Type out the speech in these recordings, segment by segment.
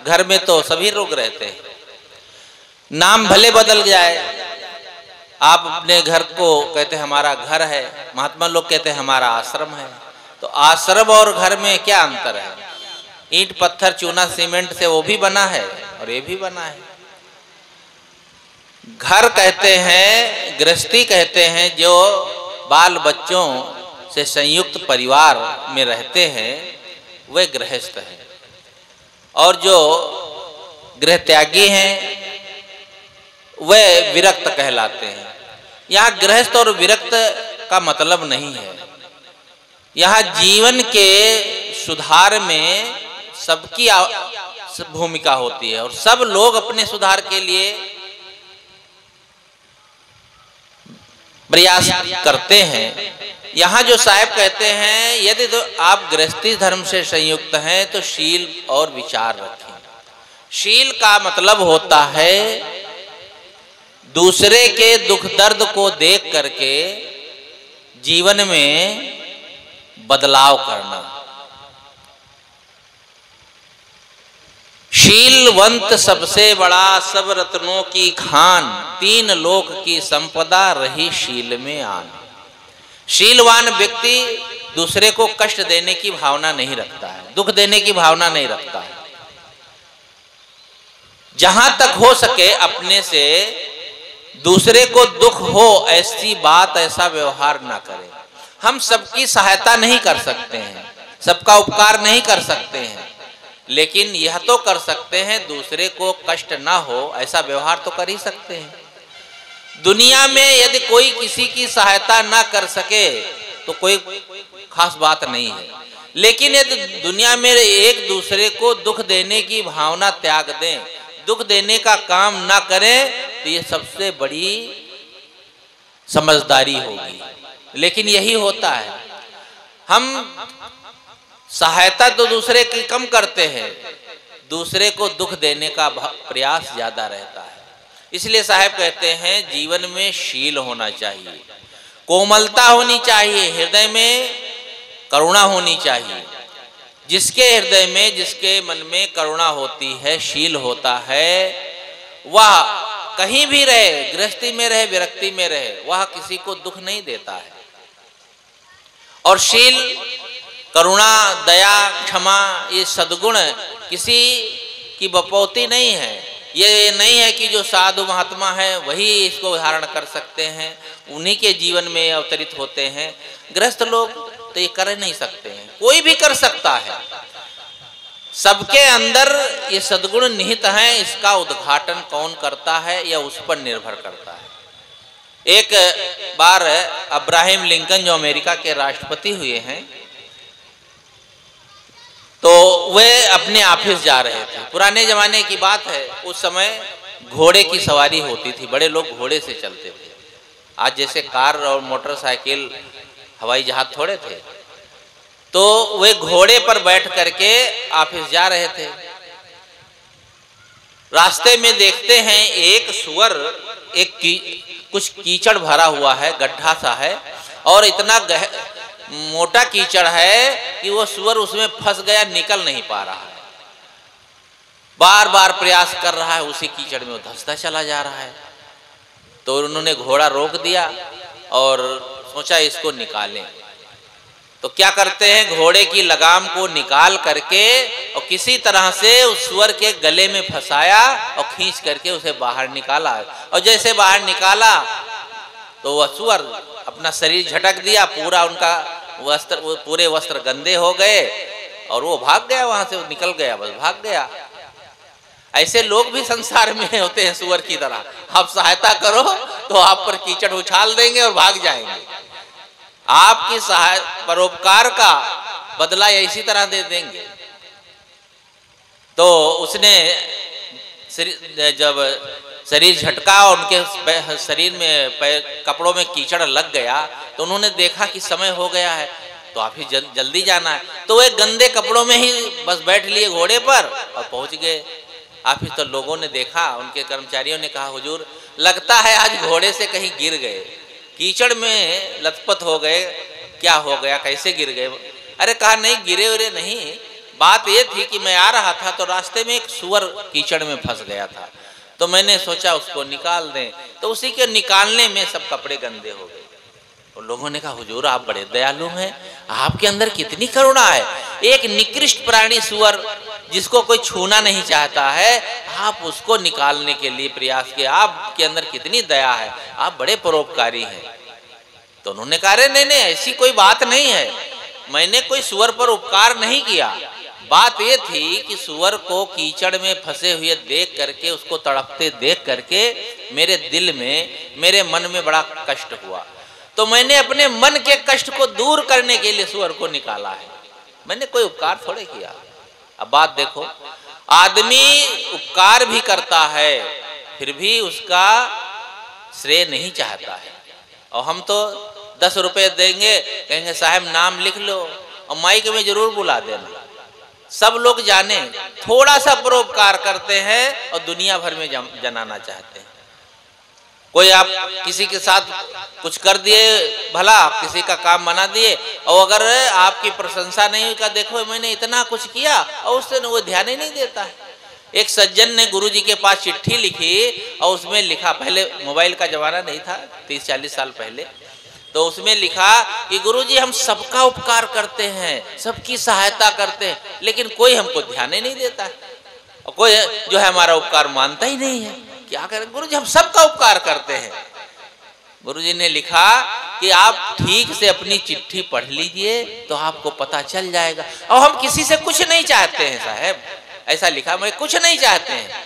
घर में तो सभी लोग रहते हैं। नाम भले बदल जाए, आप अपने घर को कहते हैं हमारा घर है, महात्मा लोग कहते हैं हमारा आश्रम है। तो आश्रम और घर में क्या अंतर है? ईंट पत्थर चूना सीमेंट से वो भी बना है और ये भी बना है। घर कहते हैं, गृहस्थी कहते हैं, जो बाल बच्चों से संयुक्त परिवार में रहते हैं वे गृहस्थ हैं, और जो गृह त्यागी हैं वे विरक्त कहलाते हैं। यहाँ गृहस्थ और विरक्त का मतलब नहीं है, यहाँ जीवन के सुधार में सबकी भूमिका होती है और सब लोग अपने सुधार के लिए प्रयास करते हैं। यहाँ जो साहब कहते हैं यदि तो आप गृहस्थी धर्म से संयुक्त हैं तो शील और विचार रखें। शील का मतलब होता है दूसरे के दुख दर्द को देख करके जीवन में बदलाव करना। शीलवंत सबसे बड़ा सब रत्नों की खान, तीन लोक की संपदा रही शील में आन। शीलवान व्यक्ति दूसरे को कष्ट देने की भावना नहीं रखता है, दुख देने की भावना नहीं रखता है। जहां तक हो सके अपने से दूसरे को दुख हो ऐसी बात, ऐसा व्यवहार ना करें। हम सबकी सहायता नहीं कर सकते हैं, सबका उपकार नहीं कर सकते हैं, लेकिन यह तो कर सकते हैं दूसरे को कष्ट ना हो ऐसा व्यवहार तो कर ही सकते हैं। दुनिया में यदि कोई किसी की सहायता ना कर सके तो कोई खास बात नहीं है, लेकिन यदि दुनिया में एक दूसरे को दुख देने की भावना त्याग दें, दुख देने का काम ना करें, तो ये सबसे बड़ी समझदारी होगी। लेकिन यही होता है, हम सहायता तो दूसरे की कम करते हैं, दूसरे को दुख देने का प्रयास ज्यादा रहता है। इसलिए साहब कहते हैं जीवन में शील होना चाहिए, कोमलता होनी चाहिए, हृदय में करुणा होनी चाहिए। जिसके हृदय में, जिसके मन में करुणा होती है, शील होता है, वह कहीं भी रहे, गृहस्थी में रहे, विरक्ति में रहे, वह किसी को दुख नहीं देता है। और शील, करुणा, दया, क्षमा, ये सद्गुण किसी की बपौती नहीं है। ये नहीं है कि जो साधु महात्मा है वही इसको धारण कर सकते हैं, उन्हीं के जीवन में अवतरित होते हैं। गृहस्थ लोग तो ये कर नहीं सकते हैं, कोई भी कर सकता है। सबके अंदर ये सद्गुण निहित हैं, इसका उद्घाटन कौन करता है यह उस पर निर्भर करता है। एक बार अब्राहम लिंकन जो अमेरिका के राष्ट्रपति हुए हैं, तो वे अपने ऑफिस जा रहे थे। पुराने जमाने की बात है, उस समय घोड़े की सवारी होती थी, बड़े लोग घोड़े से चलते थे। आज जैसे कार और मोटरसाइकिल, हवाई जहाज थोड़े थे। तो वे घोड़े पर बैठ करके ऑफिस जा रहे थे। रास्ते में देखते हैं एक सुअर, कुछ कीचड़ भरा हुआ है, गड्ढा सा है, और इतना मोटा कीचड़ है कि वो सुअर उसमें फंस गया, निकल नहीं पा रहा है। बार बार प्रयास कर रहा है, उसी कीचड़ में वो धंसता चला जा रहा है। तो उन्होंने घोड़ा रोक दिया और सोचा इसको निकालें। तो क्या करते हैं, घोड़े की लगाम को निकाल करके और किसी तरह से उस सुअर के गले में फंसाया और खींच करके उसे बाहर निकाला। और जैसे बाहर निकाला तो वह सुअर अपना शरीर झटक दिया, पूरा उनका वस्त्र, पूरे वस्त्र गंदे हो गए और वो भाग गया, वहां से निकल गया, बस भाग गया। ऐसे लोग भी संसार में होते हैं सुअर की तरह। आप सहायता करो तो आप पर कीचड़ उछाल देंगे और भाग जाएंगे। आपकी परोपकार का बदला इसी तरह दे देंगे। तो उसने जब शरीर झटका और उनके शरीर में कपड़ों में कीचड़ लग गया, तो उन्होंने देखा कि समय हो गया है, तो आप ही जल्दी जाना है। तो वे गंदे कपड़ों में ही बस बैठ लिए घोड़े पर और पहुंच गए ऑफिस। तो लोगों ने देखा, उनके कर्मचारियों ने कहा, हुजूर लगता है आज घोड़े से कहीं गिर गए, कीचड़ में लथपथ हो गए, क्या हो गया, कैसे गिर गए? अरे कहा नहीं, गिरे उरे नहीं, बात ये थी कि मैं आ रहा था तो रास्ते में एक सूअर कीचड़ में फंस गया था, तो मैंने सोचा उसको निकाल दें, तो उसी के निकालने में सब कपड़े गंदे हो गए। और लोगों ने कहा हुजूर आप बड़े दयालु हैं, आपके अंदर कितनी करुणा है, एक निकृष्ट प्राणी सूअर जिसको कोई छूना नहीं चाहता है, आप उसको निकालने के लिए प्रयास किए, आपके अंदर कितनी दया है, आप बड़े परोपकारी हैं। तो उन्होंने कहा अरे नहीं नहीं ऐसी कोई बात नहीं है, मैंने कोई सूअर पर उपकार नहीं किया, बात ये थी कि सूअर को कीचड़ में फंसे हुए देख करके, उसको तड़पते देख करके मेरे दिल में, मेरे मन में बड़ा कष्ट हुआ, तो मैंने अपने मन के कष्ट को दूर करने के लिए सूअर को निकाला है, मैंने कोई उपकार थोड़े किया। अब बात देखो, आदमी उपकार भी करता है फिर भी उसका श्रेय नहीं चाहता है, और हम तो 10 रुपए देंगे, कहेंगे साहब नाम लिख लो और माइक में जरूर बुला देना, सब लोग जाने, थोड़ा सा परोपकार करते हैं और दुनिया भर में जनाना चाहते हैं। कोई आप किसी के साथ कुछ कर दिए भला, किसी का काम बना दिए, और अगर आपकी प्रशंसा नहीं हुई, का देखो मैंने इतना कुछ किया, और उससे वो ध्यान ही नहीं देता है। एक सज्जन ने गुरुजी के पास चिट्ठी लिखी और उसमें लिखा, पहले मोबाइल का जमाना नहीं था, 30-40 साल पहले, तो उसमें लिखा कि गुरुजी हम सबका उपकार करते हैं, सबकी सहायता करते हैं, लेकिन कोई हमको ध्यान ही नहीं देता है, और कोई जो है हमारा उपकार मानता ही नहीं है, क्या करें गुरुजी हम सबका उपकार करते हैं। गुरुजी ने लिखा कि आप ठीक से अपनी चिट्ठी पढ़ लीजिए तो आपको पता चल जाएगा, और हम किसी से कुछ नहीं चाहते हैं साहब, ऐसा लिखा, मैं कुछ नहीं चाहते हैं।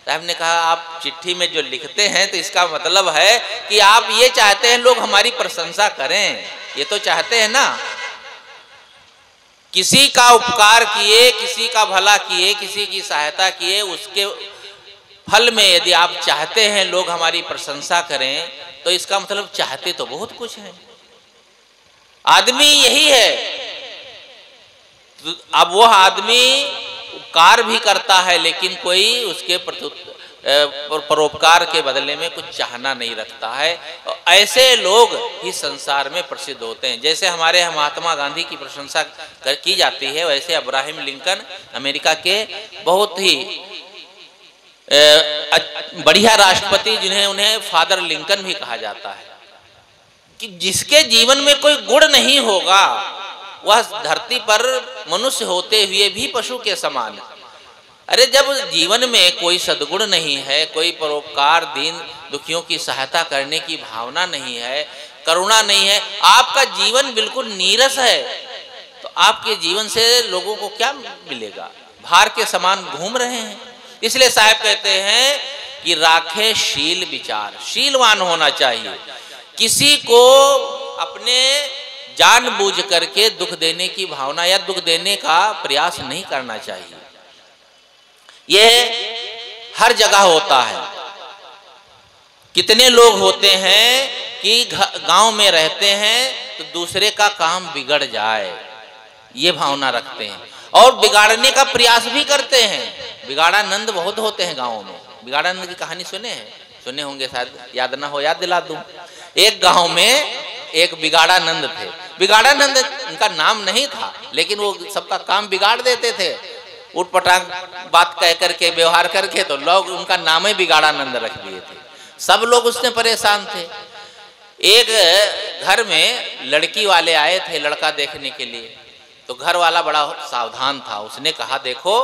साहब ने कहा आप चिट्ठी में जो लिखते हैं तो इसका मतलब है कि आप ये चाहते हैं लोग हमारी प्रशंसा करें, ये तो चाहते हैं ना, किसी का उपकार किए, किसी का भला किए, किसी की सहायता किए, उसके फल में यदि आप चाहते हैं लोग हमारी प्रशंसा करें, तो इसका मतलब चाहते तो बहुत कुछ है। आदमी यही है, अब वह आदमी उपकार भी करता है लेकिन कोई उसके परोपकार के बदले में कुछ चाहना नहीं रखता है, और ऐसे लोग ही संसार में प्रसिद्ध होते हैं। जैसे हमारे महात्मा गांधी की प्रशंसा की जाती है, वैसे अब्राहम लिंकन अमेरिका के बहुत ही बढ़िया राष्ट्रपति, जिन्हें उन्हें फादर लिंकन भी कहा जाता है, कि जिसके जीवन में कोई गुण नहीं होगा वह धरती पर मनुष्य होते हुए भी पशु के समान है। अरे जब जीवन में कोई सद्गुण नहीं है, कोई परोपकार, दीन दुखियों की सहायता करने की भावना नहीं है, करुणा नहीं है, आपका जीवन बिल्कुल नीरस है, तो आपके जीवन से लोगों को क्या मिलेगा, भार के समान घूम रहे हैं। इसलिए साहब कहते हैं कि राखे शील विचार, शीलवान होना चाहिए, किसी को अपने जानबूझ करके दुख देने की भावना या दुख देने का प्रयास नहीं करना चाहिए। यह हर जगह होता है। कितने लोग होते हैं कि गांव में रहते हैं तो दूसरे का काम बिगड़ जाए, ये भावना रखते हैं और बिगाड़ने का प्रयास भी करते हैं। बिगाड़ानंद बहुत होते हैं गाँव में। बिगाड़ानंद की कहानी सुने हैं, सुने होंगे शायद, याद ना हो याद दिला दूं। एक गांव में एक बिगाड़ानंद थे। बिगाड़ानंद उनका नाम नहीं था, लेकिन वो सबका काम बिगाड़ देते थे, उठपटांग बात कह करके, व्यवहार करके, तो लोग उनका नाम ही बिगाड़ानंद रख दिए थे। सब लोग उससे परेशान थे। एक घर में लड़की वाले आए थे लड़का देखने के लिए, तो घर वाला बड़ा सावधान था। उसने कहा देखो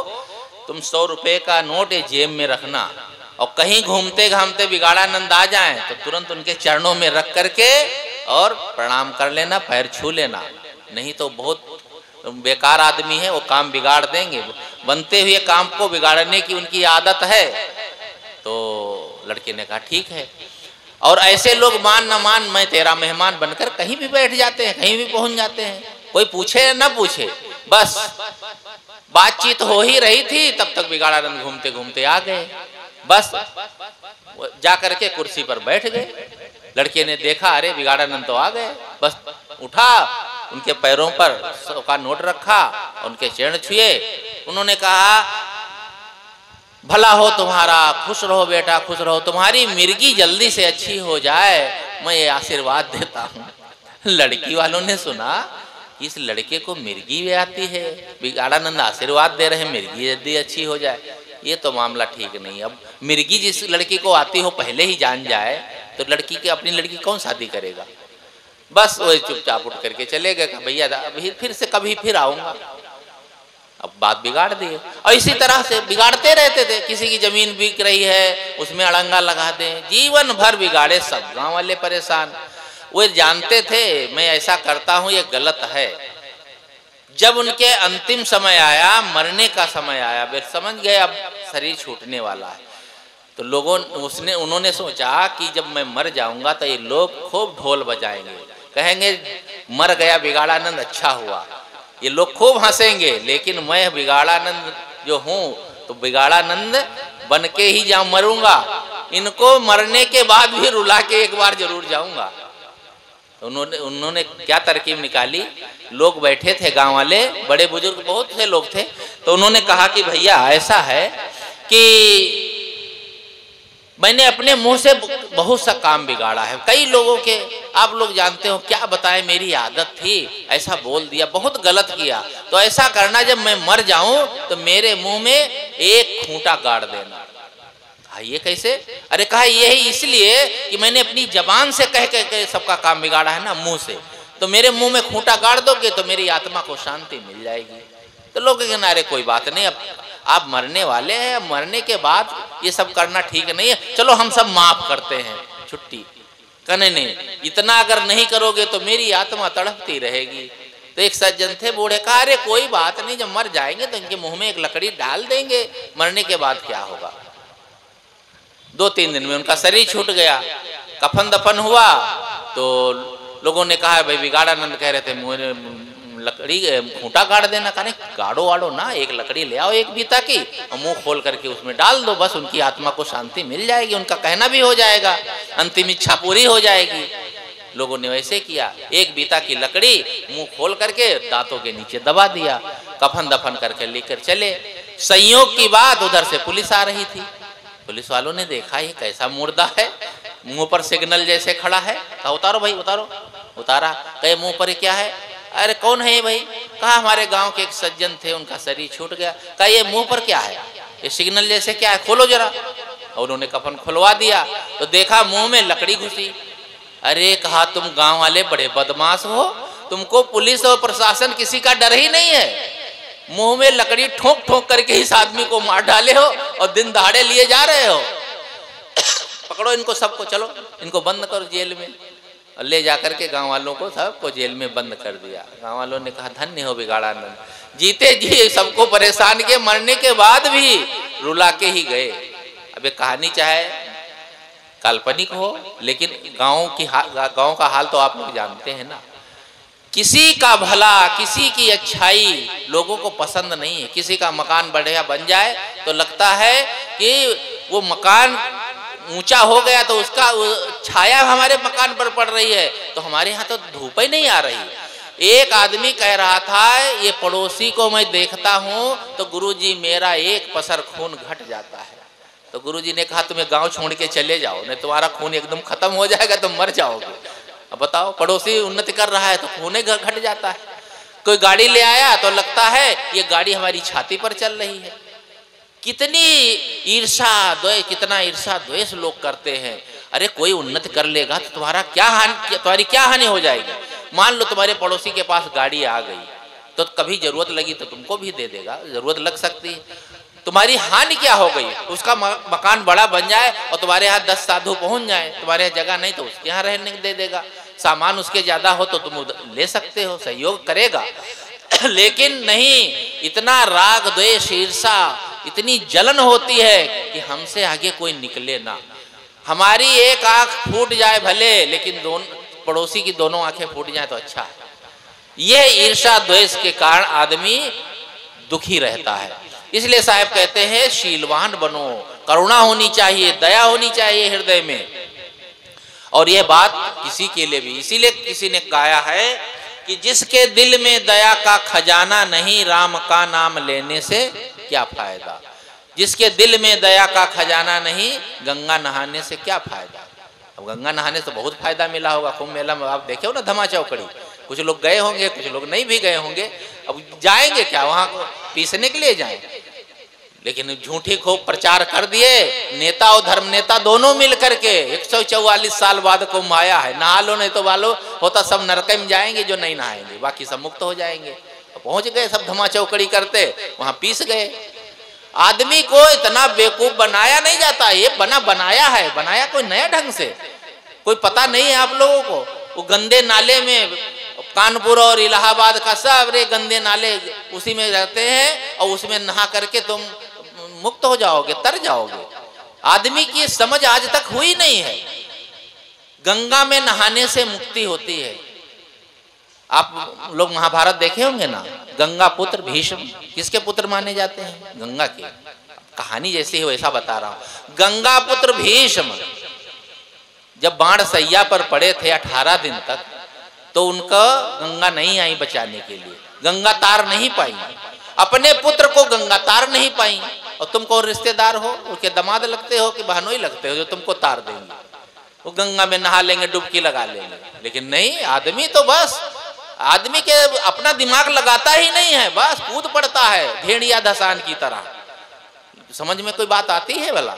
तुम 100 रुपए का नोट जेब में रखना, और कहीं घूमते घामते बिगाड़ानंद आ जाएं तो तुरंत उनके चरणों में रख करके और प्रणाम कर लेना, पैर छू लेना, नहीं तो बहुत बेकार आदमी है, वो काम बिगाड़ देंगे। बनते हुए काम को बिगाड़ने की उनकी आदत है। तो लड़के ने कहा ठीक है। और ऐसे लोग मान न मान मैं तेरा मेहमान बनकर कहीं भी बैठ जाते हैं, कहीं भी पहुंच जाते हैं, कोई पूछे न पूछे, बस बातचीत हो ही रही थी तब तक बिगाड़ानंद घूमते घूमते आ गए, बस जा करके कुर्सी पर बैठ गए। लड़के ने देखा अरे बिगाड़ानंद तो आ गए, बस उठा, उनके पैरों पर 100 का नोट रखा, उनके चरण छुए। उन्होंने कहा भला हो तुम्हारा, खुश रहो बेटा, खुश रहो, तुम्हारी मिर्गी जल्दी से अच्छी हो जाए, मैं ये आशीर्वाद देता हूँ। लड़की वालों ने सुना इस लड़के को मिर्गी भी आती है, बिगाड़ानंद आशीर्वाद दे रहे हैं मिर्गी यदि अच्छी हो जाए, ये तो मामला ठीक नहीं। अब मिर्गी जिस लड़की को आती हो पहले ही जान जाए तो लड़की के अपनी लड़की कौन शादी करेगा। बस वही चुपचाप उठ करके चले गए, भैया अभी फिर से कभी फिर आऊँगा। अब बात बिगाड़ दी। और इसी तरह से बिगाड़ते रहते थे, किसी की जमीन बिक रही है उसमें अड़ंगा लगा दें, जीवन भर बिगाड़े, सब गांव वाले परेशान। वो जानते थे मैं ऐसा करता हूं ये गलत है। जब उनके अंतिम समय आया, मरने का समय आया, वे समझ गए अब शरीर छूटने वाला है, तो उन्होंने सोचा कि जब मैं मर जाऊंगा तो ये लोग खूब ढोल बजाएंगे, कहेंगे मर गया बिगाड़ानंद, अच्छा हुआ। ये लोग खूब हंसेंगे, लेकिन मैं बिगाड़ानंद जो हूँ तो बिगाड़ानंद बन के ही जाऊँ, मरूंगा, इनको मरने के बाद भी रुला के एक बार जरूर जाऊंगा। तो उन्होंने क्या तरकीब निकाली, लोग बैठे थे गांव वाले, बड़े बुजुर्ग बहुत से लोग थे, तो उन्होंने कहा कि भैया ऐसा है कि मैंने अपने मुंह से बहुत सा काम बिगाड़ा है, कई लोगों के, आप लोग जानते हो, क्या बताएं मेरी आदत थी, ऐसा बोल दिया, बहुत गलत किया। तो ऐसा करना जब मैं मर जाऊं तो मेरे मुंह में एक खूंटा गाड़ देना। ये कैसे? अरे कहा यही इसलिए कि मैंने अपनी जबान से कह के सबका काम बिगाड़ा है ना, मुंह से, तो मेरे मुंह में खूंटा गाड़ दोगे तो मेरी आत्मा को शांति मिल जाएगी। तो लोग कहना अरे कोई बात नहीं, अब आप मरने वाले हैं, मरने के बाद ये सब करना ठीक नहीं है, चलो हम सब माफ करते हैं, छुट्टी। कहने नहीं, इतना अगर नहीं करोगे तो मेरी आत्मा तड़पती रहेगी। तो एक सज्जन थे बूढ़े, कहा अरे कोई बात नहीं, जब मर जाएंगे तो इनके मुंह में एक लकड़ी डाल देंगे, मरने के बाद क्या होगा। 2-3 दिन में उनका शरीर छूट गया, कफन दफन हुआ। तो लोगों ने कहा भाई बिगाड़ानंद कह रहे थे मुंह लकड़ी खूंटा गाड़ देना, कहा गाड़ो वाड़ो ना, एक लकड़ी ले आओ एक बीता की, और मुंह खोल करके उसमें डाल दो, बस उनकी आत्मा को शांति मिल जाएगी, उनका कहना भी हो जाएगा, अंतिम इच्छा पूरी हो जाएगी। लोगों ने वैसे किया, एक बीता की लकड़ी मुंह खोल करके दांतों के नीचे दबा दिया, कफन दफन करके लेकर चले। संयोग की बात उधर से पुलिस आ रही थी, पुलिस वालों ने देखा ये कैसा मुर्दा है, मुंह पर सिग्नल जैसे खड़ा है, कहा उतारो भाई उतारो। उतारा, कहे मुंह पर क्या है? अरे कौन है ये भाई? कहा हमारे गांव के एक सज्जन थे, उनका शरीर छूट गया। कहा ये मुंह पर क्या है, ये सिग्नल जैसे क्या है, खोलो जरा। और उन्होंने कफन खुलवा दिया तो देखा मुंह में लकड़ी घुसी। अरे कहा तुम गांव वाले बड़े बदमाश हो, तुमको पुलिस और प्रशासन किसी का डर ही नहीं है, मुंह में लकड़ी ठोक ठोक करके इस आदमी को मार डाले हो और दिन दहाड़े लिए जा रहे हो। पकड़ो इनको सबको, चलो इनको बंद करो जेल में। और ले जाकर के गांव वालों को सबको जेल में बंद कर दिया। गांव वालों ने कहा धन्य हो बिगाड़ानंद, जीते जी सबको परेशान के, मरने के बाद भी रुला के ही गए। अब एक कहानी चाहे काल्पनिक हो, लेकिन गांव का हाल तो आप लोग जानते हैं ना। किसी का भला, किसी की अच्छाई लोगों को पसंद नहीं है। किसी का मकान बढ़िया बन जाए तो लगता है कि वो मकान ऊंचा हो गया तो उसका छाया हमारे मकान पर पड़ रही है, तो हमारे यहाँ तो धूप ही नहीं आ रही। एक आदमी कह रहा था ये पड़ोसी को मैं देखता हूँ तो गुरुजी मेरा एक पसर खून घट जाता है। तो गुरुजी ने कहा तुम्हें गांव छोड़ के चले जाओ, नहीं तुम्हारा खून एकदम खत्म हो जाएगा, तुम मर जाओगे। अब बताओ, पड़ोसी उन्नति कर रहा है तो खून घट जाता है। कोई गाड़ी ले आया तो लगता है ये गाड़ी हमारी छाती पर चल रही है। कितनी ईर्षा द्वेष, कितना ईर्षा द्वेष लोग करते हैं। अरे कोई उन्नति कर लेगा तो तुम्हारी क्या हानि हो जाएगी। मान लो तुम्हारे पड़ोसी के पास गाड़ी आ गई तो कभी जरूरत लगी तो तुमको भी दे देगा, जरूरत लग सकती है। तुम्हारी हानि क्या हो गई? उसका मकान बड़ा बन जाए और तुम्हारे यहाँ 10 साधु पहुंच जाए, तुम्हारे यहाँ जगह नहीं तो उसके यहाँ रहने दे देगा। सामान उसके ज्यादा हो तो तुम ले सकते हो, सहयोग करेगा। लेकिन नहीं, इतना राग द्वेष ईर्षा, इतनी जलन होती है कि हमसे आगे कोई निकले ना। हमारी एक आंख फूट जाए भले, लेकिन पड़ोसी की दोनों आंखें फूट जाए तो अच्छा है। यह ईर्षा द्वेष के कारण आदमी दुखी रहता है। इसलिए साहब कहते हैं शीलवान बनो, करुणा होनी चाहिए, दया होनी चाहिए हृदय में। और यह बात किसी के लिए भी, इसीलिए किसी ने कहा है कि जिसके दिल में दया का खजाना नहीं, राम का नाम लेने से क्या फायदा। जिसके दिल में दया का खजाना नहीं, गंगा नहाने से क्या फायदा। अब गंगा नहाने से बहुत फायदा मिला होगा, कुंभ मेला में आप देखे हो ना, धमा चौकड़ी कुछ लोग गए होंगे, कुछ लोग नहीं भी गए होंगे। अब जाएंगे क्या वहां को पीसने के लिए जाएं? लेकिन झूठी खूब प्रचार कर दिए नेता और धर्म नेता दोनों मिल करके। 144 साल बाद कुंभ आया है, नहा लो नहीं तो वालो होता सब नरक में जाएंगे जो नहीं नहाएंगे, बाकी सब मुक्त हो जाएंगे। पहुंच गए सब धमा चौकड़ी करते, वहां पीस गए। आदमी को इतना बेवकूफ बनाया नहीं जाता, ये बनाया है, बनाया कोई नया ढंग से, कोई पता नहीं है आप लोगों को। वो गंदे नाले में कानपुर और इलाहाबाद का सब रे गंदे नाले उसी में रहते हैं और उसमें नहा करके तुम मुक्त हो जाओगे, तर जाओगे। आदमी की समझ आज तक हुई नहीं है। गंगा में नहाने से मुक्ति होती है। आप लोग महाभारत देखे होंगे ना, गंगा पुत्र भीष्म किसके पुत्र माने जाते हैं? गंगा के। कहानी जैसी है वैसा बता रहा हूं। गंगा पुत्र भीष्म जब बाण सैया पर पड़े थे 18 दिन तक, तो उनका गंगा नहीं आई बचाने के लिए, गंगा तार नहीं पाई, अपने पुत्र को गंगा तार नहीं पाई। और तुम कौन रिश्तेदार हो? उनके दामाद लगते हो कि बहनोई लगते हो जो तुमको तार देंगे? वो गंगा में नहा लेंगे, डुबकी लगा लेंगे। लेकिन नहीं, आदमी तो बस आदमी के अपना दिमाग लगाता ही नहीं है, बस कूद पड़ता है भेड़िया धसान की तरह। समझ में कोई बात आती है भला?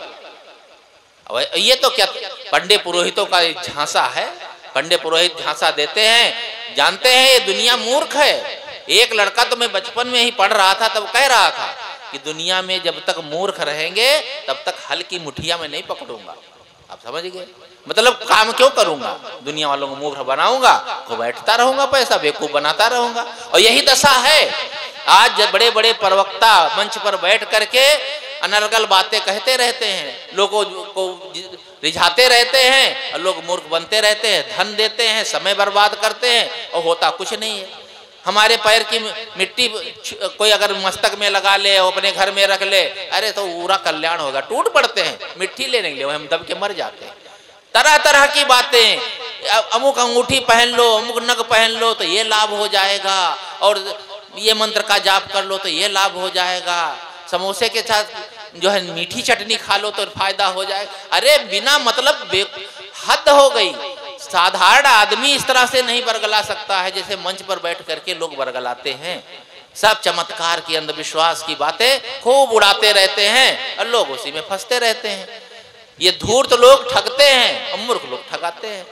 ये तो क्या पंडे पुरोहितों का झांसा है। पंडे पुरोहित झांसा देते हैं, जानते हैं ये दुनिया मूर्ख है। एक लड़का तो मैं बचपन में ही पढ़ रहा था, तब कह रहा था कि दुनिया में जब तक मूर्ख रहेंगे तब तक हल की मुठिया में नहीं पकड़ूंगा। आप समझ गए? मतलब काम क्यों करूंगा, दुनिया वालों को मूर्ख बनाऊंगा, को बैठता रहूंगा, पैसा बेवकूफ बनाता रहूंगा। और यही दशा है आज। जब बड़े बड़े प्रवक्ता मंच पर बैठ करके अनर्गल बातें कहते रहते हैं, लोगों को रिझाते रहते हैं, और लोग मूर्ख बनते रहते हैं, धन देते हैं, समय बर्बाद करते हैं और होता कुछ नहीं है। हमारे पैर की मिट्टी कोई अगर मस्तक में लगा ले और अपने घर में रख ले, अरे तो पूरा कल्याण होगा। टूट पड़ते हैं मिट्टी लेने के लिए, हम दब के मर जाते हैं। तरह तरह की बातें, अमुक अंगूठी पहन लो, अमुक नग पहन लो तो ये लाभ हो जाएगा, और ये मंत्र का जाप कर लो तो ये लाभ हो जाएगा, समोसे के साथ जो है मीठी चटनी खा लो तो फायदा हो जाएगा। अरे बिना मतलब हद हो गई। साधारण आदमी इस तरह से नहीं बरगला सकता है जैसे मंच पर बैठ करके लोग बरगलाते हैं। सब चमत्कार की, अंधविश्वास की बातें खूब उड़ाते रहते हैं और लोग उसी में फंसते रहते हैं। ये धूर्त लोग ठगते हैं और मूर्ख लोग ठगाते हैं।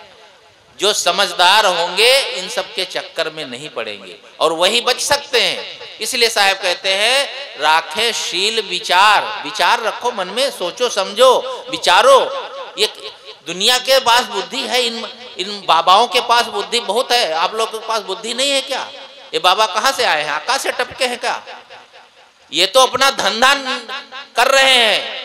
जो समझदार होंगे इन सब के चक्कर में नहीं पड़ेंगे और वही बच सकते हैं। इसलिए साहब कहते हैं राखे शील विचार, विचार रखो मन में, सोचो समझो विचारो। ये दुनिया के पास बुद्धि है, इन बाबाओं के पास बुद्धि बहुत है, आप लोग के पास बुद्धि नहीं है क्या? ये बाबा कहाँ से आए हैं? आकाश से टपके हैं क्या? ये तो अपना धंधा कर रहे हैं।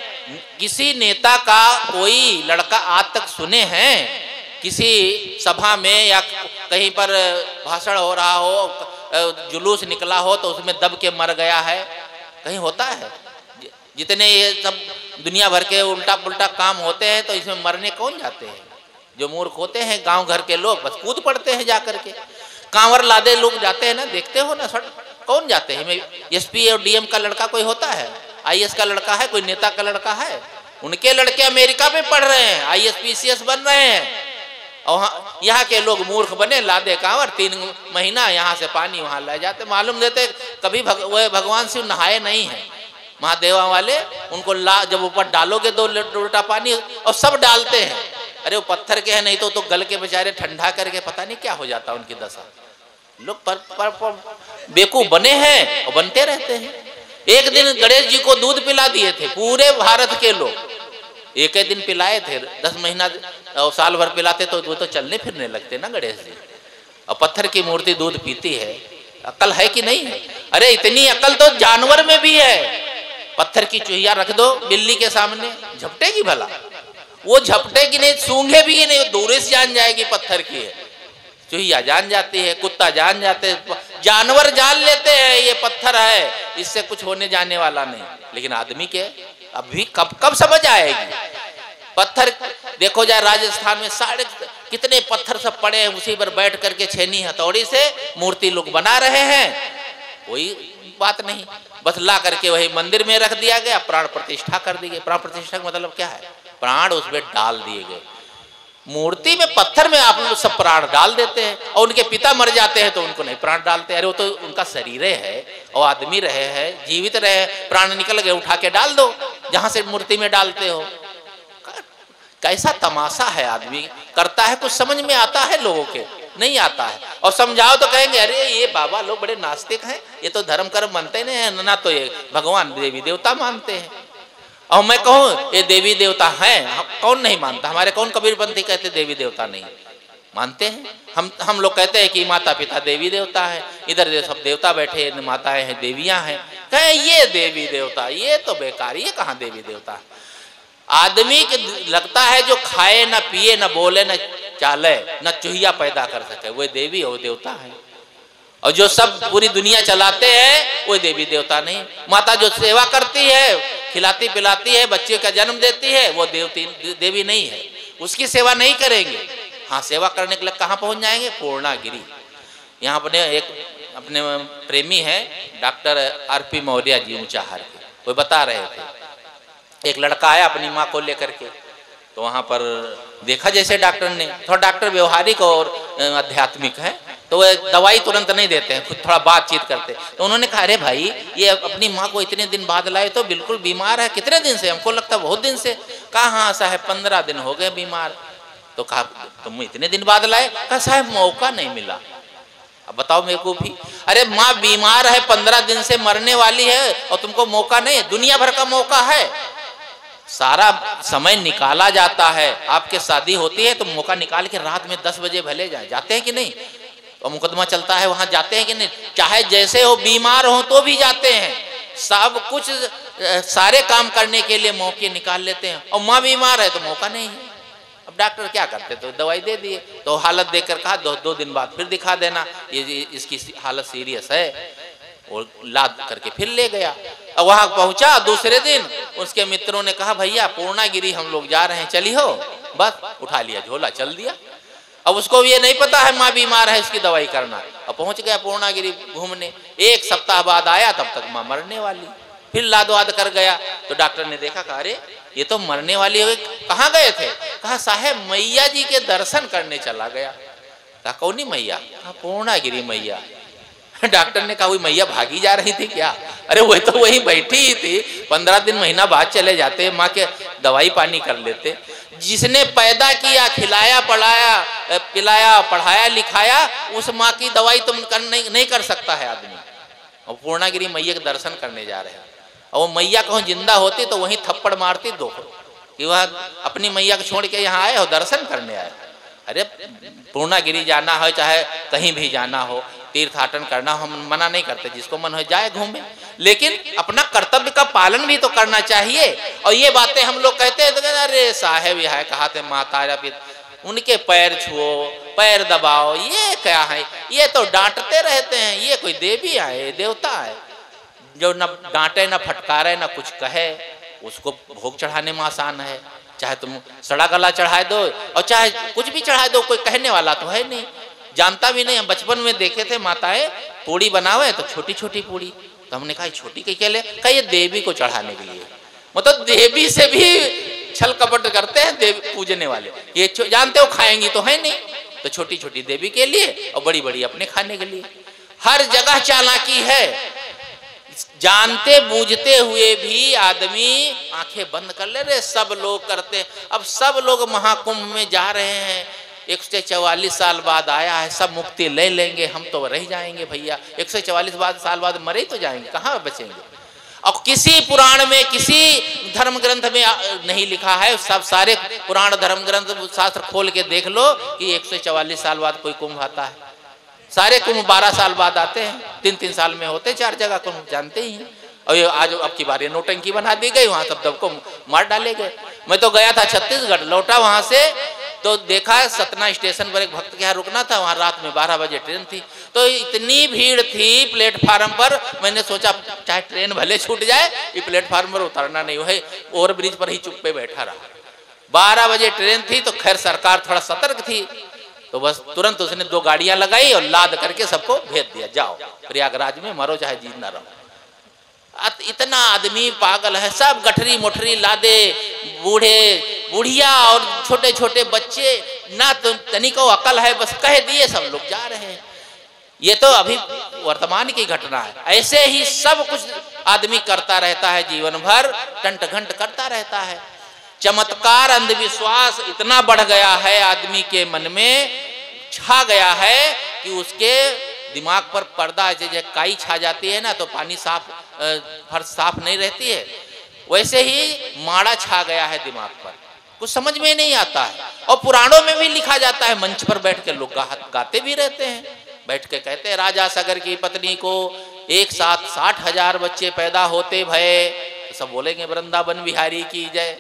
किसी नेता का कोई लड़का आज तक सुने हैं किसी सभा में या कहीं पर भाषण हो रहा हो, जुलूस निकला हो तो उसमें दब के मर गया है? कहीं होता है? जितने ये सब दुनिया भर के उल्टा पुल्टा काम होते हैं तो इसमें मरने कौन जाते हैं? जो मूर्ख होते हैं गांव घर के लोग, बस कूद पड़ते हैं जा करके। कांवर लादे लोग जाते हैं ना, देखते हो ना, कौन जाते हैं? एसपी और डीएम का लड़का कोई होता है? आईएएस का लड़का है? कोई नेता का लड़का है? उनके लड़के अमेरिका में पढ़ रहे हैं, आईएएस पीसीएस बन रहे हैं, और यहाँ के लोग मूर्ख बने, लादे कांवर 3 महीना यहाँ से पानी वहाँ ले जाते। मालूम देते कभी भगवान शिव नहाए नहीं है महादेवा वाले, उनको जब ऊपर डालोगे 2 लोटा पानी और सब डालते हैं। अरे वो पत्थर के हैं, नहीं तो गल के बेचारे ठंडा करके पता नहीं क्या हो जाता उनकी दशा। लोग बेवकूफ बने हैं और बनते रहते हैं। एक दिन गणेश जी को दूध पिला दिए थे पूरे भारत के लोग, एक ही दिन पिलाए थे। 10 महीना और साल भर पिलाते तो वो तो चलने फिरने लगते ना गणेश जी। और पत्थर की मूर्ति दूध पीती है, अकल है कि नहीं है? अरे इतनी अकल तो जानवर में भी है। पत्थर की चूहिया रख दो बिल्ली के सामने, झपटेगी भला? वो झपटेगी नहीं, सूंघे भी नहीं, दूर से जान जाएगी पत्थर की है। चूहिया जान जाती है, कुत्ता जान जाते हैं, जानवर जान लेते हैं ये पत्थर है, इससे कुछ होने जाने वाला नहीं। लेकिन आदमी के अभी कब समझ आएगी? पत्थर देखो जाए राजस्थान में सारे कितने पत्थर सब पड़े हैं, उसी पर बैठ करके छेनी हथौड़ी से मूर्ति लोग बना रहे हैं। कोई बात नहीं, बस ला करके वही मंदिर में रख दिया गया, प्राण प्रतिष्ठा कर दी गई। प्राण प्रतिष्ठा का मतलब क्या है? प्राण उसमें डाल दिए गए। मूर्ति में, पत्थर में आप लोग सब प्राण डाल देते हैं, और उनके पिता मर जाते हैं तो उनको नहीं प्राण डालते। अरे वो तो उनका शरीर है, और आदमी रहे हैं, जीवित रहे, प्राण निकल गए, उठा के डाल दो जहां से मूर्ति में डालते हो। कैसा तमाशा है, आदमी करता है, कुछ समझ में आता है, लोगों के नहीं आता है। और समझाओ तो कहेंगे अरे ये बाबा लोग बड़े नास्तिक हैं, ये तो धर्म कर्म मानते नहीं है ना, तो ये भगवान देवी देवता मानते हैं। और मैं कहूँ ये देवी देवता हैं, कौन नहीं मानता? हमारे कौन कबीरपंथी कहते देवी देवता नहीं मानते हैं? हम लोग कहते हैं कि माता पिता देवी देवता है, इधर सब देवता बैठे, माताएं हैं, देवियां हैं। कहें ये देवी देवता, ये तो बेकार, ये कहाँ देवी देवता है? आदमी के लगता है जो खाए ना पिए ना बोले ना चाले ना चूहिया पैदा कर सके, वो देवी और देवता है। और जो सब पूरी दुनिया चलाते हैं वो देवी देवता नहीं। माता जो सेवा करती है, खिलाती पिलाती है, बच्चे का जन्म देती है, वो देवी नहीं है, उसकी सेवा नहीं करेंगे। हाँ, सेवा करने के लिए कहाँ पहुँच जाएंगे? पूर्णागिरी। यहाँ अपने प्रेमी है डॉक्टर आरपी मौर्य जी ऊंचाहार के, वो बता रहे थे एक लड़का आया अपनी माँ को लेकर के, तो वहाँ पर देखा जैसे डॉक्टर ने, थोड़ा डॉक्टर व्यवहारिक और आध्यात्मिक है, तो वो दवाई तुरंत नहीं देते हैं, खुद थोड़ा बातचीत करते। तो उन्होंने कहा अरे भाई ये अपनी माँ को इतने दिन बाद लाए तो बिल्कुल बीमार है, कितने दिन से? हमको लगता बहुत दिन से। कहा हाँ साहब 15 दिन हो गए बीमार। तो कहा तुम इतने दिन बाद लाए? कहा साहब मौका नहीं मिला। अब बताओ मेरे को भी, अरे माँ बीमार है 15 दिन से, मरने वाली है, और तुमको मौका नहीं? दुनिया भर का मौका है, सारा समय निकाला जाता है। आपके शादी होती है तो मौका निकाल के रात में 10 बजे भले जाते हैं कि नहीं? और मुकदमा चलता है वहां जाते हैं कि नहीं? चाहे जैसे हो, बीमार हो तो भी जाते हैं, सब कुछ सारे काम करने के लिए मौके निकाल लेते हैं। और माँ बीमार है तो मौका नहीं है। अब डॉक्टर क्या करते? तो दवाई दे दिए, तो हालत देखकर कहा 2 दिन बाद फिर दिखा देना, ये इसकी हालत सीरियस है, और लाद करके फिर ले गया। और वहां पहुंचा दूसरे दिन, उसके मित्रों ने कहा भैया पूर्णागिरी हम लोग जा रहे हैं, चली हो? बस उठा लिया झोला, चल दिया। अब उसको ये नहीं पता है माँ बीमार है, इसकी दवाई करना। और पहुंच गया पूर्णागिरी घूमने। 1 सप्ताह बाद आया, तब तक माँ मरने वाली। फिर लाद वाद कर गया, तो डॉक्टर ने देखा, कहा अरे ये तो मरने वाली हो गई, कहाँ गए थे? कहा साहब मैया जी के दर्शन करने चला गया। कहा कौन मैया? कहा पूर्णागिरी मैया। डॉक्टर ने कहा वही मैया भागी जा रही थी क्या? अरे वो तो वही बैठी ही थी, 15 दिन महीना बाद चले जाते, माँ के दवाई पानी कर लेते। जिसने पैदा किया, खिलाया, पढ़ाया, पिलाया, पढ़ाया, लिखाया, उस माँ की दवाई तुम नहीं कर सकता है आदमी। और पूर्णागिरी मैया के दर्शन करने जा रहे हैं, और वो मैया कहूँ जिंदा होती तो वहीं थप्पड़ मारती 2 कि वह अपनी मैया को छोड़ के यहाँ आए हो, दर्शन करने आए। अरे पूर्णागिरी जाना हो, चाहे कहीं भी जाना हो, तीर्थाटन करना, हम मना नहीं करते, जिसको मन हो जाए घूमे, लेकिन अपना कर्तव्य का पालन भी तो करना चाहिए। और ये बातें हम लोग कहते हैं तो कहते अरे साहेब यह कहा थे माता या पिता, उनके पैर छुओ, पैर दबाओ, ये क्या है? ये तो डांटते रहते हैं, ये कोई देवी है, देवता है जो न डांटे न फटकारे न कुछ कहे, उसको भोग चढ़ाने में आसान है। चाहे तुम सड़ा गला चढ़ाए दो और चाहे कुछ भी चढ़ाए दो, कोई कहने वाला तो है नहीं, जानता भी नहीं। हम बचपन में देखे थे माताएं पूड़ी बनावे तो छोटी छोटी पूड़ी, तो हमने कहा छोटी के लिए? कहा ये देवी को चढ़ाने के लिए। मतलब देवी से भी छल कपट करते हैं देवी पूजने वाले, ये जानते हो खाएंगी तो है नहीं, तो छोटी छोटी देवी के लिए और बड़ी बड़ी अपने खाने के लिए। हर जगह चालाकी है, जानते बूझते हुए भी आदमी आंखें बंद कर ले रहे। सब लोग करते, अब सब लोग महाकुंभ में जा रहे हैं, 144 साल बाद आया है, सब मुक्ति ले लेंगे, हम तो रह जाएंगे भैया। 144 साल बाद मरे तो जाएंगे, कहाँ बचेंगे? और किसी पुराण में, किसी धर्म ग्रंथ में नहीं लिखा है। सब सारे पुराण धर्म ग्रंथ शास्त्र खोल के देख लो कि 144 साल बाद कोई कुंभ आता है। सारे कुंभ 12 साल बाद आते हैं, 3-3 साल में होते 4 जगह कुंभ, जानते ही हैं। और ये आज अब की बार नोटंकी बना दी गई, वहां सब को मार डाले गए। मैं तो गया था छत्तीसगढ़, लौटा वहां से तो देखा सतना स्टेशन पर एक भक्त के यहाँ रुकना था, वहां रात में 12 बजे ट्रेन थी, तो इतनी भीड़ थी प्लेटफार्म पर, मैंने सोचा चाहे ट्रेन भले छूट जाए, ये प्लेटफार्म पर उतरना नहीं है, ओवर ब्रिज पर ही चुप पे बैठा रहा। 12 बजे ट्रेन थी, तो खैर सरकार थोड़ा सतर्क थी, तो बस तुरंत उसने 2 गाड़ियां लगाई और लाद करके सबको भेज दिया, जाओ प्रयागराज में मरो चाहे जिंदा रहो। इतना आदमी पागल है, सब गठरी मोठरी लादे, बूढ़े बुढ़िया और छोटे छोटे बच्चे ना तो तनिको अकल है, बस कह दिए सब लोग जा रहे हैं। ये तो अभी वर्तमान की घटना है। ऐसे ही सब कुछ आदमी करता रहता है, जीवन भर टंट घंट करता रहता है। चमत्कार अंधविश्वास इतना बढ़ गया है, आदमी के मन में छा गया है कि उसके दिमाग पर पर्दा जैसे काई छा जाती है ना, तो पानी साफ फर्श साफ नहीं रहती है, वैसे ही माड़ा छा गया है दिमाग पर, कुछ समझ में नहीं आता है। और पुराणों में भी लिखा जाता है, मंच पर बैठ के लोग गाते भी रहते हैं, बैठ के कहते हैं राजा सगर की पत्नी को एक साथ 60,000 बच्चे पैदा होते भये, तो सब बोलेंगे वृंदावन बिहारी की जय।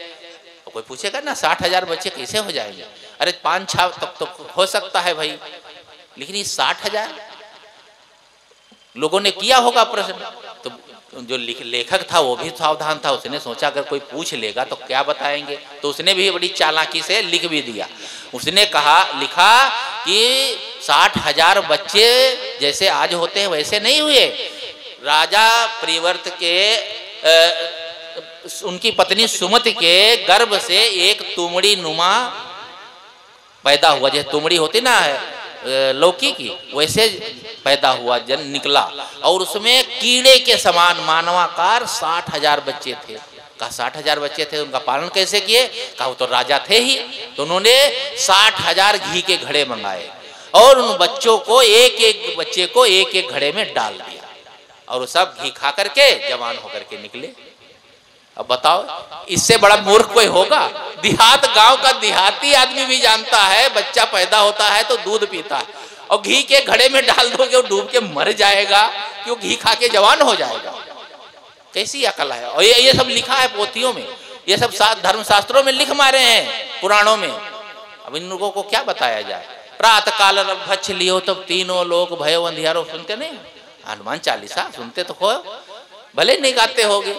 तो कोई पूछेगा ना 60,000 बच्चे कैसे हो जाएंगे? अरे 5-6 तक तो हो सकता है भाई, लेकिन ये 60,000 लोगों ने किया होगा प्रश्न। तो जो लेखक था वो भी सावधान था, उसने सोचा अगर कोई पूछ लेगा तो क्या बताएंगे, तो उसने भी बड़ी चालाकी से लिख भी दिया। उसने लिखा कि 60,000 बच्चे जैसे आज होते हैं वैसे नहीं हुए। राजा प्रियव्रत के उनकी पत्नी सुमति के गर्भ से एक तुमड़ी नुमा पैदा हुआ, जैसे तुमड़ी होती ना लौकी की, वैसे पैदा हुआ, जन निकला, और उसमें कीड़े के समान मानवाकार 60,000 बच्चे थे। कहा 60,000 बच्चे थे, उनका पालन कैसे किए? कहा वो तो राजा थे ही। तो उन्होंने 60,000 घी के घड़े मंगाए और उन बच्चों को एक एक बच्चे को एक एक घड़े में डाल दिया, और वो सब घी खा करके जवान होकर के निकले। अब बताओ, इससे बड़ा मूर्ख कोई होगा? देहात गांव का देहाती आदमी भी जानता है बच्चा पैदा होता है तो दूध पीता है, और घी के घड़े में डाल दोगे वो डूब के मर जाएगा कि वो घी खा के जवान हो जाएगा। कैसी अकल है? और ये सब लिखा है पोथियों में, ये सब धर्मशास्त्रों में लिख मारे हैं, पुराणों में। अब इन लोगों को क्या बताया जाए? प्रातः काल भक्ष लियो तब तीनों लोग भयो अंधियारो, सुनते नहीं? हनुमान चालीसा सुनते तो हो, भले नहीं गाते होगे,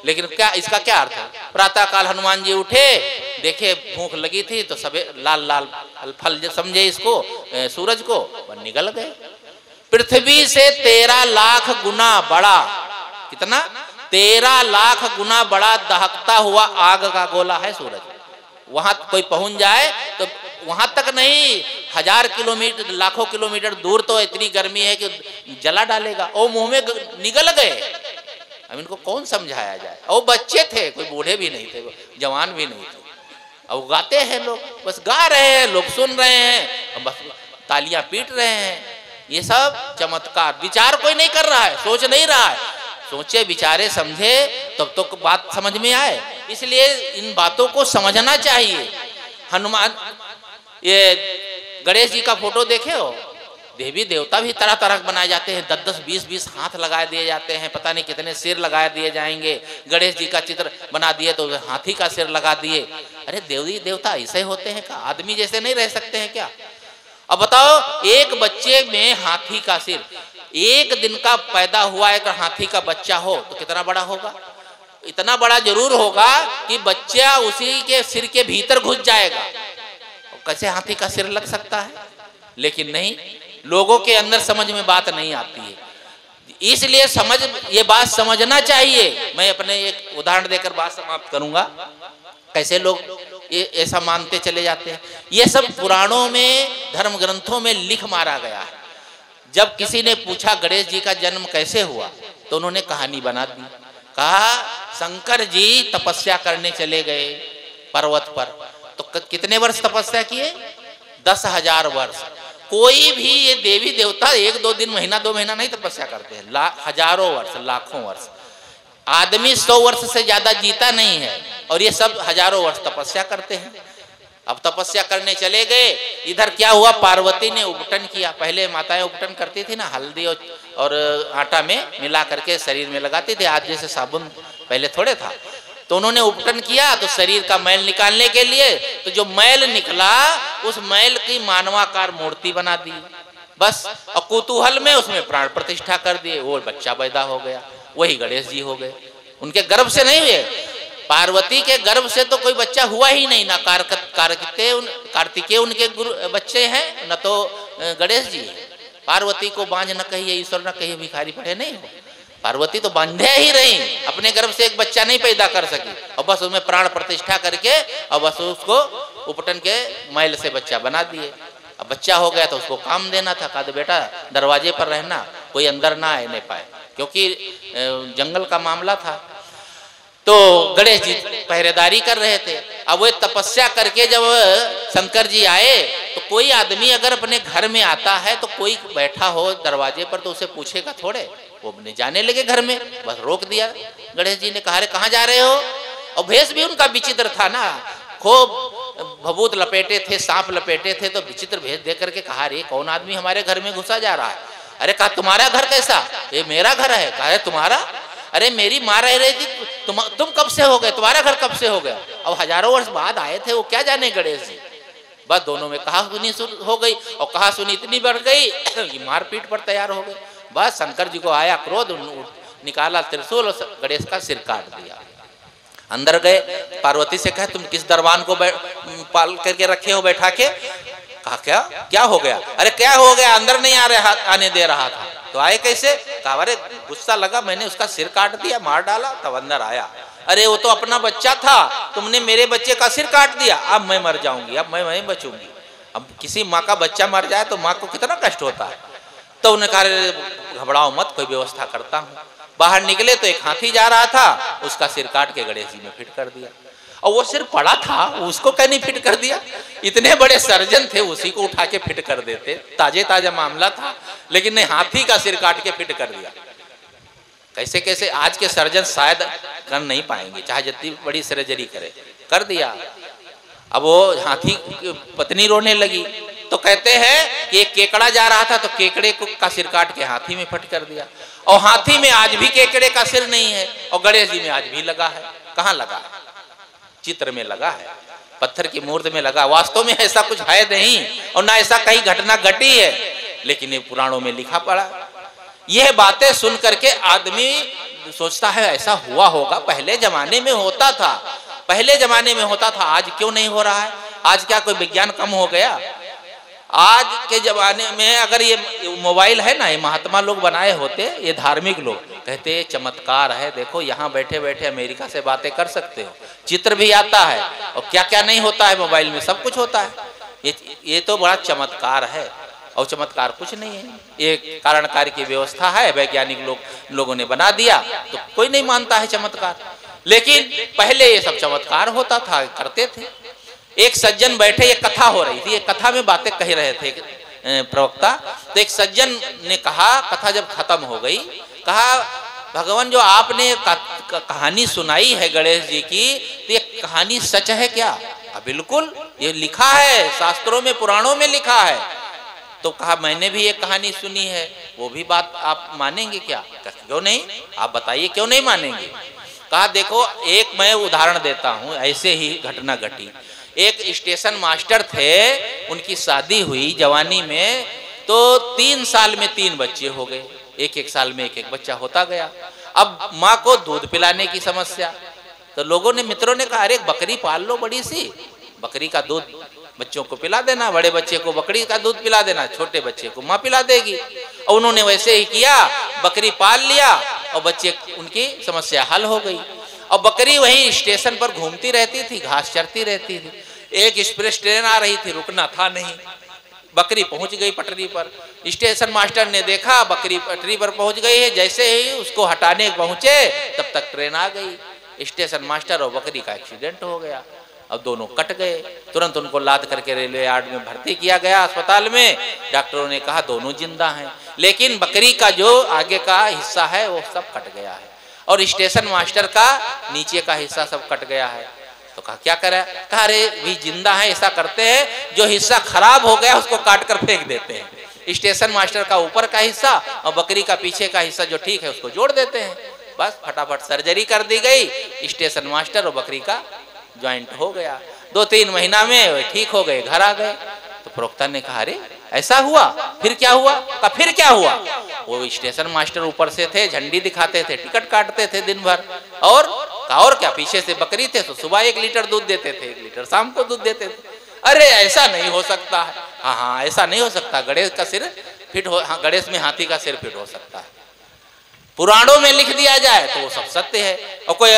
लेकिन क्या इसका क्या अर्थ है? प्रातः काल हनुमान जी उठे, देखे भूख लगी थी तो सबे लाल लाल फल समझे इसको, सूरज को, वह निगल गए। पृथ्वी से 13 लाख गुना बड़ा, कितना? 13 लाख गुना बड़ा दहकता हुआ आग का गोला है सूरज। वहां कोई पहुंच जाए तो वहां तक नहीं, 1000 किलोमीटर लाखों किलोमीटर दूर तो इतनी गर्मी है कि जला डालेगा, और मुंह में निगल गए। अब इनको कौन समझाया जाए? और बच्चे थे, कोई बूढ़े भी नहीं थे, जवान भी नहीं थे। अब गाते हैं लोग, बस गा रहे हैं, लोग सुन रहे हैं, बस तालियां पीट रहे हैं। ये सब चमत्कार, विचार कोई नहीं कर रहा है, सोच नहीं रहा है। सोचे विचारे समझे तब तो बात समझ में आए, इसलिए इन बातों को समझना चाहिए। हनुमान, ये गणेश जी का फोटो देखे हो? देवी देवता भी तरह तरह बनाए जाते हैं, 10-10, 20-20 हाथ लगा दिए जाते हैं, पता नहीं कितने सिर लगा दिए जाएंगे। गणेश जी का चित्र बना दिए तो हाथी का सिर लगा दिए। अरे देवी देवता ऐसे होते हैं क्या? आदमी जैसे नहीं रह सकते हैं क्या? अब बताओ, एक बच्चे में हाथी का सिर, एक दिन का पैदा हुआ एक हाथी का बच्चा हो तो कितना बड़ा होगा? इतना बड़ा जरूर होगा कि बच्चा उसी के सिर के भीतर घुस जाएगा। कैसे हाथी का सिर लग सकता है? लेकिन नहीं, लोगों के अंदर समझ में बात नहीं आती है, इसलिए ये बात समझना चाहिए। मैं अपने एक उदाहरण देकर बात समाप्त करूंगा। कैसे लोग ये ऐसा मानते चले जाते हैं? ये सब पुराणों में, धर्म ग्रंथों में लिख मारा गया है। जब किसी ने पूछा गणेश जी का जन्म कैसे हुआ, तो उन्होंने कहानी बना दी। कहा शंकर जी तपस्या करने चले गए पर्वत पर, तो कितने वर्ष तपस्या किए? 10,000 वर्ष। कोई भी ये देवी देवता 1-2 दिन, महीना 2 महीना नहीं तपस्या करते हैं, हजारों वर्ष, लाखों वर्ष। आदमी 100 वर्ष से ज्यादा जीता नहीं है, और ये सब हजारों वर्ष तपस्या करते हैं। अब तपस्या करने चले गए, इधर क्या हुआ? पार्वती ने उपटन किया। पहले माताएं उपटन करती थी ना, हल्दी और आटा में मिला करके शरीर में लगाती थी, आज जैसे साबुन पहले थोड़े था। तो उन्होंने उपटन किया तो शरीर का मैल निकालने के लिए, तो जो मैल निकला उस मैल की मानवाकार मूर्ति बना दी बस, और कुतूहल में उसमें प्राण प्रतिष्ठा कर दिए, वो बच्चा पैदा हो गया, वही गणेश जी हो गए। उनके गर्भ से नहीं हुए, पार्वती के गर्भ से तो कोई बच्चा हुआ ही नहीं, ना कार्तिकेय उनके बच्चे हैं, न तो गणेश जी है। पार्वती को बांझ न कहिए, ईश्वर न कहिए, भिखारी पड़े नहीं हो। पार्वती तो बांधे ही रही, अपने गर्भ से एक बच्चा नहीं पैदा कर सकी और बस उसमें प्राण प्रतिष्ठा करके और बस उसको उपटन के मैल से बच्चा बना दिए। अब बच्चा हो गया तो उसको काम देना था, कहा बेटा दरवाजे पर रहना, कोई अंदर ना आने पाए, क्योंकि जंगल का मामला था। तो गणेश जी पहरेदारी कर रहे थे। अब वो तपस्या करके जब शंकर जी आए तो कोई आदमी अगर अपने घर में आता है तो कोई बैठा हो दरवाजे पर तो उसे पूछेगा थोड़े, वो अपने जाने लगे घर में, बस रोक दिया। गणेश जी ने कहा अरे कहाँ जा रहे हो? और भेष भी उनका विचित्र था ना, खूब भभूत लपेटे थे, सांप लपेटे थे, तो विचित्र भेष देख करके कहा रे कौन आदमी हमारे घर में घुसा जा रहा है? अरे कहा तुम्हारा घर कैसा? ये मेरा घर है। कहा तुम्हारा? अरे मेरी माँ रह रही थी, तुम कब से हो गए? तुम्हारा घर कब से हो गया? अब हजारों वर्ष बाद आए थे, वो क्या जाने गणेश जी। बस दोनों में कहा सुनी हो गई और कहा सुनी इतनी बढ़ गई कि मारपीट पर तैयार हो गए। बस शंकर जी को आया क्रोध, निकाला त्रिशूल और गणेश का सिर काट दिया। अंदर गए, पार्वती से कहे तुम किस दरबान को पाल करके रखे हो बैठा के? कहा क्या क्या हो गया? अरे क्या हो गया? अंदर नहीं आने दे रहा था। तो आए कैसे? कहा अरे गुस्सा लगा, मैंने उसका सिर काट दिया, मार डाला, तब अंदर आया। अरे वो तो अपना बच्चा था, तुमने मेरे बच्चे का सिर काट दिया, अब मैं मर जाऊंगी, अब मैं वहीं बचूंगी। अब किसी माँ का बच्चा मर जाए तो माँ को कितना कष्ट होता है। तो उन्हें कहा घबराओ मत, कोई व्यवस्था करता हूँ। बाहर निकले तो एक हाथी जा रहा था, उसका सिर काट के गणेश जी में फिट कर दिया। और वो सिर पड़ा था, उसको कहीं नहीं फिट कर दिया? इतने बड़े सर्जन थे, उसी को उठा के फिट कर देते, ताजे ताजा मामला था, लेकिन नहीं, हाथी का सिर काट के फिट कर दिया। कैसे कैसे आज के सर्जन शायद कर नहीं पाएंगे, चाहे जितनी बड़ी सर्जरी करे, कर दिया। अब वो हाथी की पत्नी रोने लगी तो कहते हैं कि एक केकड़ा जा रहा था तो केकड़े का सिर काट के हाथी में फट कर दिया। और हाथी में आज भी केकड़े का सिर नहीं है और गणेश जी में आज भी लगा है। कहाँ लगा है? चित्र में लगा है, पत्थर की मूर्ति में लगा। वास्तव में ऐसा कुछ है नहीं और ना ऐसा कहीं घटना घटी है, लेकिन ये पुराणों में लिखा पड़ा। यह बातें सुन करके आदमी सोचता है ऐसा हुआ होगा, पहले जमाने में होता था, पहले जमाने में होता था, आज क्यों नहीं हो रहा है? आज क्या कोई विज्ञान कम हो गया? आज के जमाने में अगर ये मोबाइल है ना, ये महात्मा लोग बनाए होते, ये धार्मिक लोग कहते चमत्कार है, देखो यहाँ बैठे बैठे अमेरिका से बातें कर सकते हो, चित्र भी आता है और क्या क्या नहीं होता है मोबाइल में, सब कुछ होता है। ये तो बड़ा चमत्कार है। और चमत्कार कुछ नहीं है, ये कारण कार्य की व्यवस्था है, वैज्ञानिक लोगों ने बना दिया, तो कोई नहीं मानता है चमत्कार। लेकिन पहले ये सब चमत्कार होता था, करते थे। एक सज्जन बैठे, ये कथा हो रही थी, एक कथा में बातें कह रहे थे प्रवक्ता। तो एक सज्जन ने कहा, कथा जब खत्म हो गई, कहा भगवान जो आपने कहानी सुनाई है गणेश जी की, तो ये कहानी सच है क्या? बिल्कुल, ये लिखा है शास्त्रों में, पुराणों में लिखा है। तो कहा मैंने भी एक कहानी सुनी है, वो भी बात आप मानेंगे क्या? क्यों नहीं, आप बताइए क्यों नहीं मानेंगे? कहा देखो, एक मैं उदाहरण देता हूँ, ऐसे ही घटना घटी। एक स्टेशन मास्टर थे, उनकी शादी हुई जवानी में, तो 3 साल में 3 बच्चे हो गए, एक साल में एक बच्चा होता गया। अब माँ को दूध पिलाने की समस्या, तो लोगों ने, मित्रों ने कहा अरे बकरी पाल लो बड़ी सी, बकरी का दूध बच्चों को पिला देना, बड़े बच्चे को बकरी का दूध पिला देना, छोटे बच्चे को माँ पिला देगी। और उन्होंने वैसे ही किया, बकरी पाल लिया और बच्चे, उनकी समस्या हल हो गई। और बकरी वहीं स्टेशन पर घूमती रहती थी, घास चरती रहती थी। एक एक्सप्रेस ट्रेन आ रही थी, रुकना था नहीं, बकरी पहुंच गई पटरी पर। स्टेशन मास्टर ने देखा बकरी पटरी पर पहुंच गई है, जैसे ही उसको हटाने पहुंचे तब तक ट्रेन आ गई। स्टेशन मास्टर और बकरी का एक्सीडेंट हो गया। अब दोनों कट गए। तुरंत उनको लाद करके रेलवे यार्ड में भर्ती किया गया, अस्पताल में। डॉक्टरों ने कहा दोनों जिंदा हैं, लेकिन बकरी का जो आगे का हिस्सा है वो सब कट गया है और स्टेशन मास्टर का नीचे का हिस्सा सब कट गया है। तो कहा क्या करे? कहा अरे भी जिंदा है, ऐसा करते हैं जो हिस्सा खराब हो गया उसको काट कर फेंक देते हैं। स्टेशन मास्टर का ऊपर का हिस्सा और बकरी का पीछे का हिस्सा जो ठीक है उसको जोड़ देते हैं। बस फटाफट सर्जरी कर दी गई, स्टेशन मास्टर और बकरी का ज्वाइंट हो गया। 2-3 महीना में ठीक हो गए, घर आ गए। तो प्रवक्ता ने कहा अरे ऐसा हुआ, फिर क्या हुआ? कहा फिर क्या हुआ? वो स्टेशन मास्टर ऊपर से थे, झंडी दिखाते थे, टिकट काटते थे दिन भर, और क्या पीछे से बकरी थे तो सुबह 1 लीटर दूध देते थे, 1 लीटर शाम को दूध देते थे। अरे ऐसा नहीं हो सकता है। हाँ ऐसा नहीं हो सकता, गणेश का सिर फिट हो, हाँ गणेश में हाथी का सिर फिट हो सकता है। पुराणों में लिख दिया जाए तो वो सब सत्य है। और कोई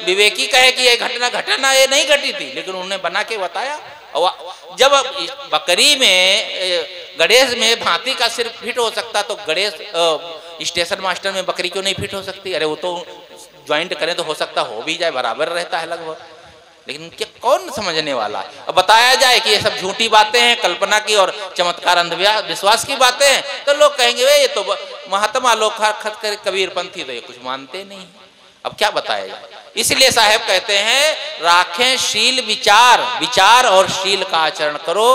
विवेकी कहे कि ये घटना ये नहीं घटी थी, लेकिन उन्होंने बना के बताया। और जब बकरी में गणेश में भांति का सिर फिट हो सकता, तो गणेश स्टेशन मास्टर में बकरी क्यों नहीं फिट हो सकती? अरे वो तो ज्वाइंट करें तो हो सकता हो भी जाए, बराबर रहता है लगभग। लेकिन क्या कौन समझने वाला है? अब बताया जाए कि ये सब झूठी बातें हैं, कल्पना की और चमत्कार अंधविश्वास की बातें हैं, तो लोग कहेंगे वे ये तो महात्मा लोग कबीर पंथी तो ये कुछ मानते नहीं। अब क्या बताया जाए? इसलिए साहब कहते हैं राखें शील विचार, विचार और शील का आचरण करो।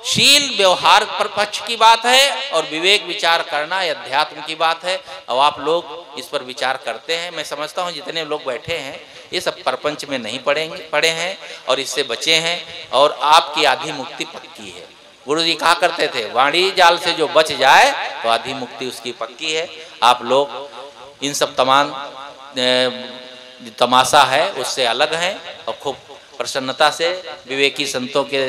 शील व्यवहार पर पक्ष की बात है और विवेक विचार करना ये अध्यात्म की बात है। अब आप लोग इस पर विचार करते हैं। मैं समझता हूँ जितने लोग बैठे हैं ये सब प्रपंच में नहीं पढ़े हैं और इससे बचे हैं, और आपकी आधी मुक्ति पक्की है। गुरु जी कहा करते थे वाणी जाल से जो बच जाए तो आधी मुक्ति उसकी पक्की है। आप लोग इन सब तमाम तमाशा है उससे अलग हैं और खूब प्रसन्नता से विवेकी संतों के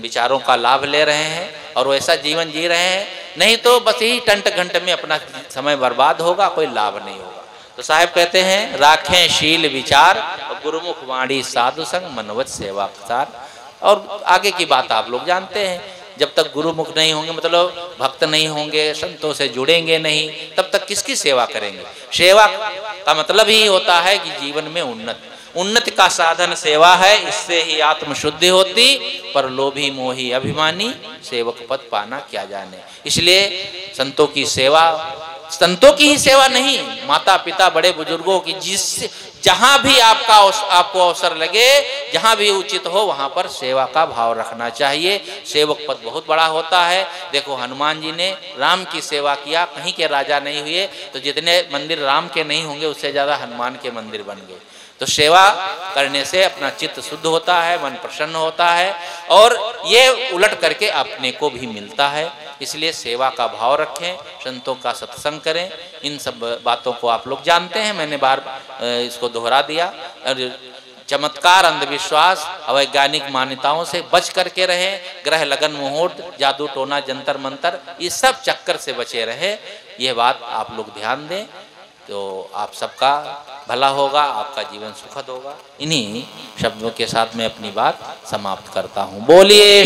विचारों का लाभ ले रहे हैं और वैसा जीवन जी रहे हैं। नहीं तो बस यही टंट घंट में अपना समय बर्बाद होगा, कोई लाभ नहीं होगा। तो साहब कहते हैं राखें शील विचार और गुरुमुख वाणी साधु संग मनवत सेवा सार। और आगे की बात आप लोग जानते हैं, जब तक गुरुमुख नहीं होंगे, मतलब भक्त नहीं होंगे, संतों से जुड़ेंगे नहीं, तब तक किसकी सेवा करेंगे? सेवा का मतलब ही होता है कि जीवन में उन्नति का साधन सेवा है। इससे ही आत्म शुद्धि होती, पर लोभी मोही अभिमानी सेवक पद पाना क्या जाने। इसलिए संतों की सेवा, संतों की ही सेवा नहीं, माता पिता बड़े बुजुर्गों की, जिस जहां भी आपको अवसर लगे, जहां भी उचित हो वहां पर सेवा का भाव रखना चाहिए। सेवक पद बहुत बड़ा होता है। देखो हनुमान जी ने राम की सेवा किया, कहीं के राजा नहीं हुए, तो जितने मंदिर राम के नहीं होंगे उससे ज्यादा हनुमान के मंदिर बन गए। तो सेवा करने से अपना चित्त शुद्ध होता है, मन प्रसन्न होता है और ये उलट करके अपने को भी मिलता है। इसलिए सेवा का भाव रखें, संतों का सत्संग करें। इन सब बातों को आप लोग जानते हैं, मैंने बार इसको दोहरा दिया। और चमत्कार अंधविश्वास अवैज्ञानिक मान्यताओं से बच करके रहें। ग्रह लगन मुहूर्त, जादू टोना जंतर मंतर, ये सब चक्कर से बचे रहें। ये बात आप लोग ध्यान दें तो आप सबका भला होगा, आपका जीवन सुखद होगा। इन्हीं शब्दों के साथ मैं अपनी बात समाप्त करता हूँ। बोलिए।